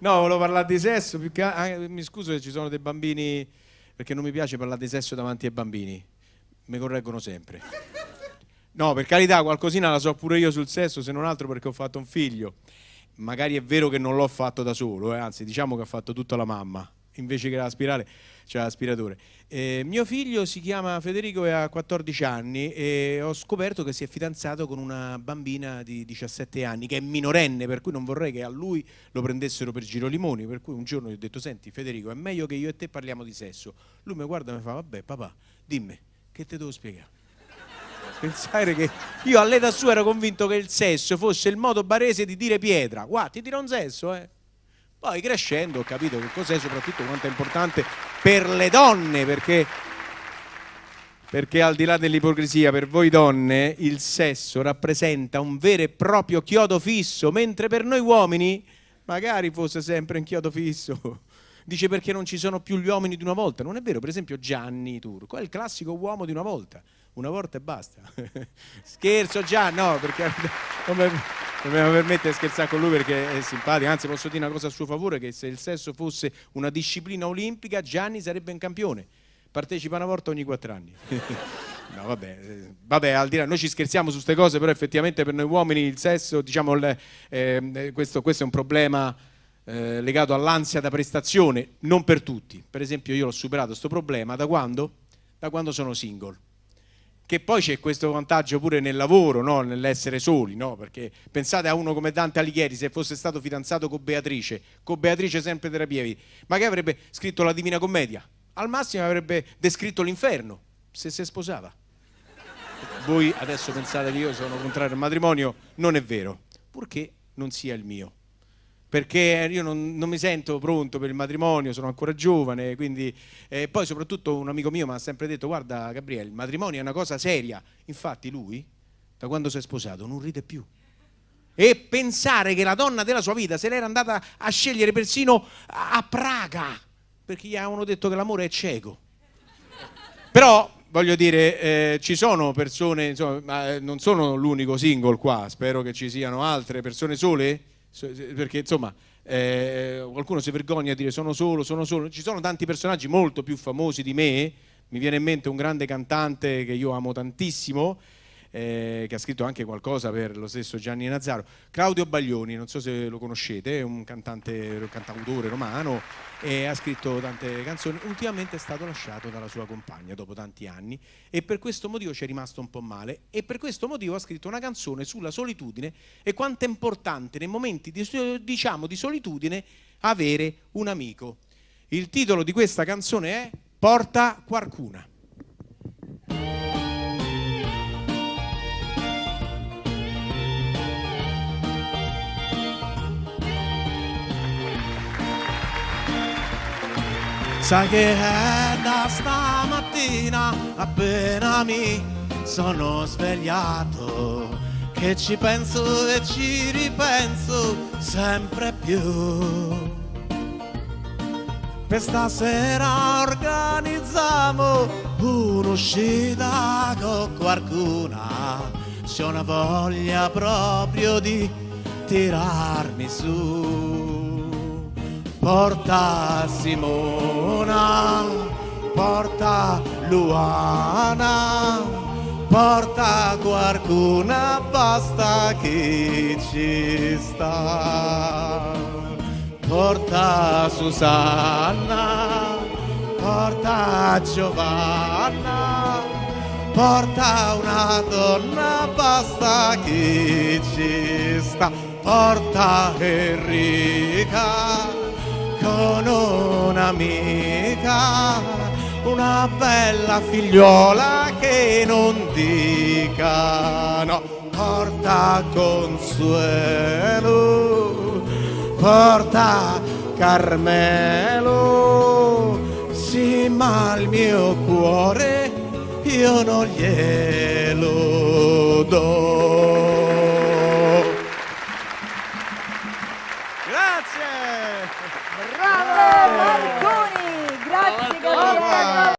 No, volevo parlare di sesso, più che mi scuso se ci sono dei bambini, perché non mi piace parlare di sesso davanti ai bambini, mi correggono sempre. No, per carità, qualcosina la so pure io sul sesso, se non altro perché ho fatto un figlio. Magari è vero che non l'ho fatto da solo, anzi diciamo che ha fatto tutta la mamma, invece che l'aspirare c'è l'aspiratore. Mio figlio si chiama Federico e ha 14 anni e ho scoperto che si è fidanzato con una bambina di 17 anni che è minorenne, per cui non vorrei che a lui lo prendessero per Girolimoni, per cui un giorno gli ho detto: senti Federico, è meglio che io e te parliamo di sesso. Lui mi guarda e mi fa: vabbè papà, dimmi, che te devo spiegare? Pensare che io all'età sua ero convinto che il sesso fosse il modo barese di dire pietra. Guarda, ti dirò un sesso, eh. Poi crescendo ho capito che cos'è, soprattutto quanto è importante per le donne, perché al di là dell'ipocrisia, per voi donne il sesso rappresenta un vero e proprio chiodo fisso, mentre per noi uomini magari fosse sempre un chiodo fisso. Dice perché non ci sono più gli uomini di una volta. Non è vero, per esempio Gianni Turco è il classico uomo di una volta e basta. Scherzo Gianni, no, perché non mi permette di scherzare con lui perché è simpatico, anzi posso dire una cosa a suo favore, che se il sesso fosse una disciplina olimpica Gianni sarebbe un campione, partecipa una volta ogni 4 anni. No, vabbè, al di là, noi ci scherziamo su queste cose, però effettivamente per noi uomini il sesso, diciamo, questo è un problema legato all'ansia da prestazione, non per tutti. Per esempio io l'ho superato questo problema da quando? Da quando sono single. Che poi c'è questo vantaggio pure nel lavoro, no? Nell'essere soli, no? Perché pensate a uno come Dante Alighieri, se fosse stato fidanzato con Beatrice sempre terapia vita, ma che avrebbe scritto la Divina Commedia? Al massimo avrebbe descritto l'inferno, se si sposava. Voi adesso pensate che io sono contrario al matrimonio, non è vero, purché non sia il mio. Perché io non mi sento pronto per il matrimonio, sono ancora giovane, quindi poi soprattutto un amico mio mi ha sempre detto: guarda Gabriele, il matrimonio è una cosa seria. Infatti lui, da quando si è sposato, non ride più. E pensare che la donna della sua vita se l'era andata a scegliere persino a Praga, perché gli avevano detto che l'amore è cieco. Però voglio dire, ci sono persone, insomma, non sono l'unico single qua, spero che ci siano altre persone sole, perché insomma qualcuno si vergogna a dire sono solo, ci sono tanti personaggi molto più famosi di me, mi viene in mente un grande cantante che io amo tantissimo, che ha scritto anche qualcosa per lo stesso Gianni Nazzaro, Claudio Baglioni, non so se lo conoscete, è un cantautore romano e ha scritto tante canzoni. Ultimamente è stato lasciato dalla sua compagna dopo tanti anni e per questo motivo ci è rimasto un po' male e per questo motivo ha scritto una canzone sulla solitudine e quanto è importante nei momenti di solitudine avere un amico. Il titolo di questa canzone è Porta qualcuna. Sai che è da stamattina, appena mi sono svegliato, che ci penso e ci ripenso sempre più. Per stasera organizziamo un'uscita con qualcuna, c'ho una voglia proprio di tirarmi su. Porta Simona, porta Luana, porta qualcuna, basta che ci sta. Porta Susanna, porta Giovanna, porta una donna, basta che ci sta. Porta Enrica con un'amica, una bella figliola che non dica no. Porta Consuelo, porta Carmelo, sì, ma il mio cuore io non glielo do. Grazie! Bravo Marconi, grazie Gabriele.